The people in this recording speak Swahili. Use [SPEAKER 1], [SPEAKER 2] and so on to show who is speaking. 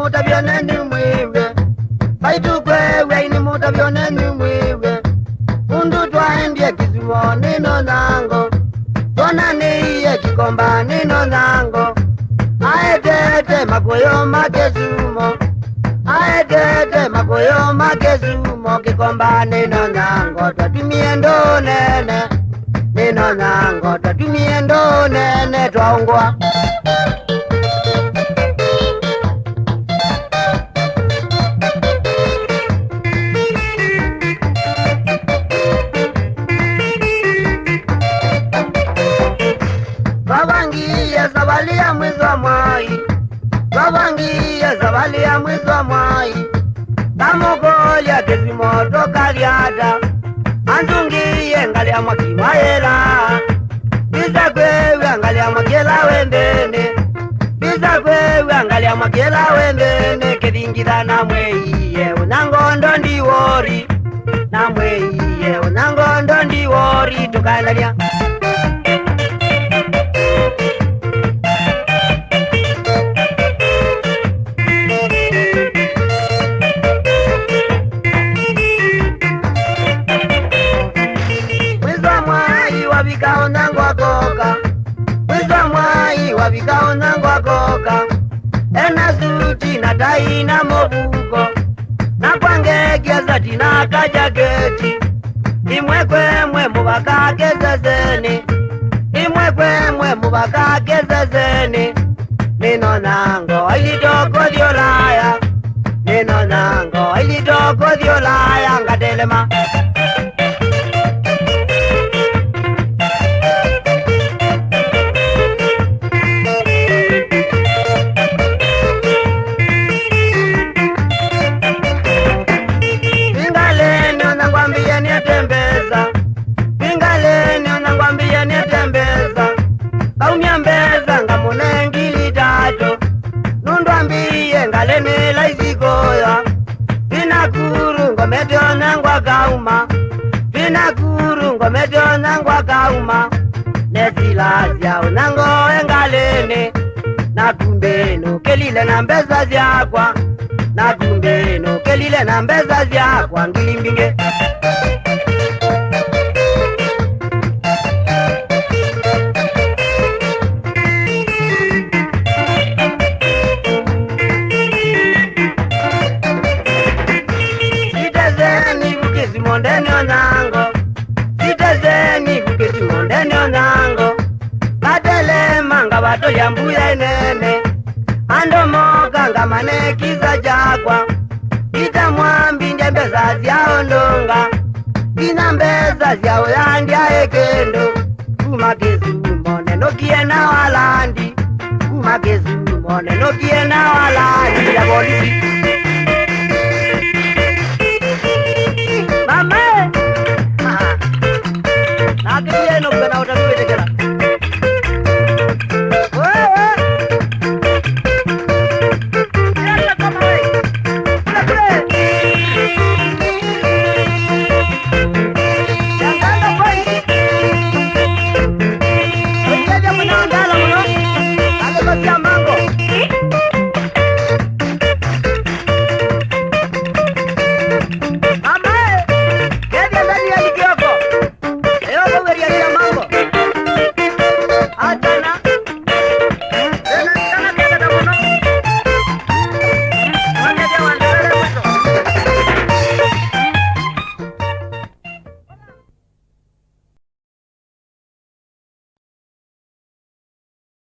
[SPEAKER 1] mutavyone ni mwive baitu kwewe ni mutavyone ni mwive undu twaendie kisumo nino nango tona niye kikomba nino nango aetete makoyo makesumo aetete makoyo makesumo kikomba nino nango twatumie ndo nene nino nango twatumie ndo nene twaungwa Babangiye zabali ya mwizi wa mwai Babangiye zabali ya mwizi wa mwai Kamogoli ya kezi moto kaliada Anzungiye ngali ya mwakima hela Biza kwewe ngali ya mwakela wendene Biza kwewe ngali ya mwakela wendene Kedingira na mweiye unangondo ndiwori Na mweiye unangondo ndiwori Tukaendalia Wabikao nangwa koka Mwiza mwai wabikao nangwa koka Ena suti na tai na mobuko Na kwangekya zati na kajaketi Imwekwe mwe mubaka kezezeni Imwekwe mwe mubaka kezezeni Nino nango ilitoko diolaya Nino nango ilitoko diolaya Ngatelema Kaumiambeza ngamunengili tato Nundwambiye ngalene laizikoya Vinakuru ngometyo nangwa kauma Vinakuru ngometyo nangwa kauma Nesilazya unango engalene Nakumbeno kelile na mbeza zyakwa Nakumbeno kelile na mbeza zyakwa ngilimbinge Mondenyo nango Sitezeni kukesi mondenyo nango Katele manga bato yambuya inene Ando moka nga manekiza jakwa Ita mwambi njembeza zyao ndonga Ina mbeza zyao yandia ekendo Kumakezu moneno kiena walandi Kumakezu moneno kiena walandi